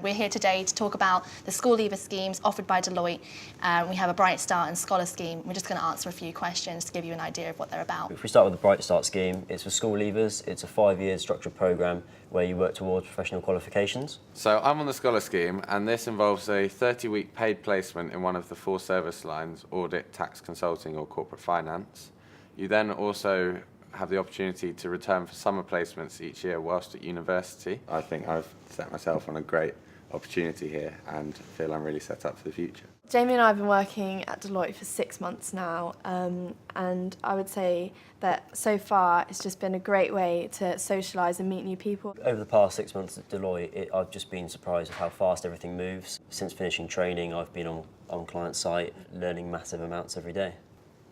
We're here today to talk about the school leaver schemes offered by Deloitte. We have a Bright Start and Scholar scheme. We're just going to answer a few questions to give you an idea of what they're about. If we start with the Bright Start scheme, it's for school leavers. It's a 5-year structured programme where you work towards professional qualifications. So I'm on the Scholar scheme, and this involves a 30-week paid placement in one of the 4 service lines: audit, tax, consulting or corporate finance. You then also have the opportunity to return for summer placements each year whilst at university. I think I've set myself on a great opportunity here and feel I'm really set up for the future. Jamie and I have been working at Deloitte for 6 months now, and I would say that so far it's just been a great way to socialise and meet new people. Over the past 6 months at Deloitte, I've just been surprised at how fast everything moves. Since finishing training, I've been on client site, learning massive amounts every day.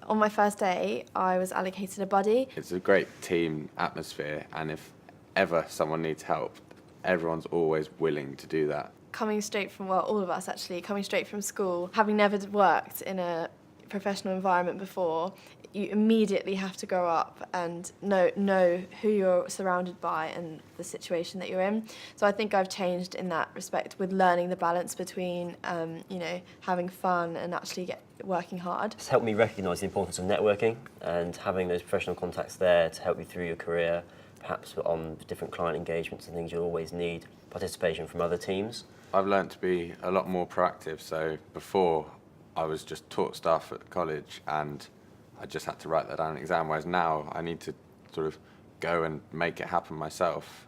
On my first day, I was allocated a buddy. It's a great team atmosphere, and if ever someone needs help, everyone's always willing to do that. Coming straight from, well, all of us actually, coming straight from school, having never worked in a professional environment before, you immediately have to grow up and know who you're surrounded by and the situation that you're in. So I think I've changed in that respect with learning the balance between, having fun and actually working hard. It's helped me recognise the importance of networking and having those professional contacts there to help you through your career, perhaps on different client engagements and things you'll always need participation from other teams. I've learnt to be a lot more proactive, so before I was just taught stuff at college and I just had to write that down in an exam, whereas now I need to sort of go and make it happen myself,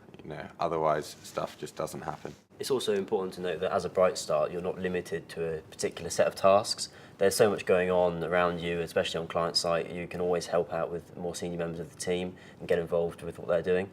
otherwise stuff just doesn't happen. It's also important to note that as a Bright Start, you're not limited to a particular set of tasks. There's so much going on around you, especially on client site. You can always help out with more senior members of the team and get involved with what they're doing.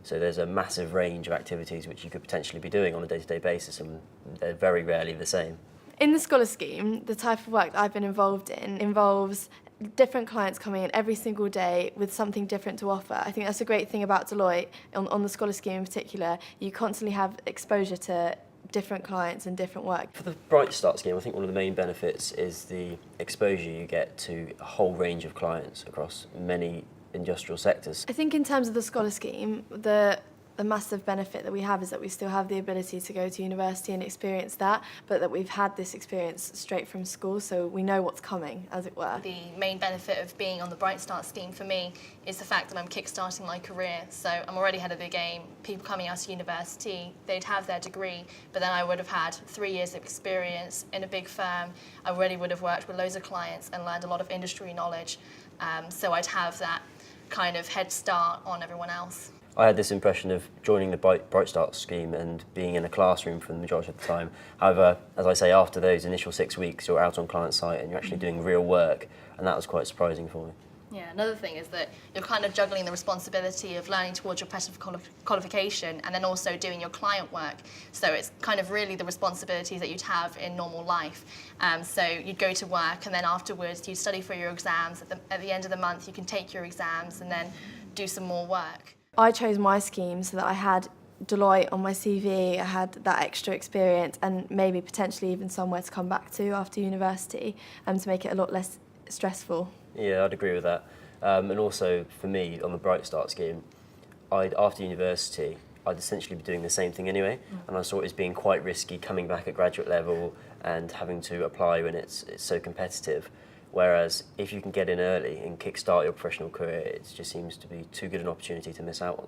So there's a massive range of activities which you could potentially be doing on a day-to-day basis, and they're very rarely the same. In the Scholar scheme, the type of work that I've been involved in involves different clients coming in every single day with something different to offer. I think that's a great thing about Deloitte, on the Scholar scheme in particular. You constantly have exposure to different clients and different work. For the Bright Start scheme, I think one of the main benefits is the exposure you get to a whole range of clients across many industrial sectors. I think in terms of the Scholar scheme, the massive benefit that we have is that we still have the ability to go to university and experience that, but that we've had this experience straight from school, so we know what's coming, as it were. The main benefit of being on the Bright Start scheme for me is the fact that I'm kick-starting my career, so I'm already ahead of the game. People coming out of university, they'd have their degree, but then I would have had 3 years of experience in a big firm. I already would have worked with loads of clients and learned a lot of industry knowledge, so I'd have that kind of head start on everyone else. I had this impression of joining the Bright Start scheme and being in a classroom for the majority of the time. However, as I say, after those initial 6 weeks, you're out on client site and you're actually doing real work, and that was quite surprising for me. Yeah, another thing is that you're kind of juggling the responsibility of learning towards your professional qualification and then also doing your client work. So it's kind of really the responsibilities that you'd have in normal life. So you'd go to work and then afterwards you'd study for your exams. At the end of the month you can take your exams and then do some more work. I chose my scheme so that I had Deloitte on my CV, I had that extra experience and maybe potentially even somewhere to come back to after university and to make it a lot less stressful. Yeah, I'd agree with that. And also for me, on the Bright Start scheme, after university, I'd essentially be doing the same thing anyway, and I saw it as being quite risky coming back at graduate level and having to apply when it's so competitive. Whereas if you can get in early and kickstart your professional career, it just seems to be too good an opportunity to miss out on.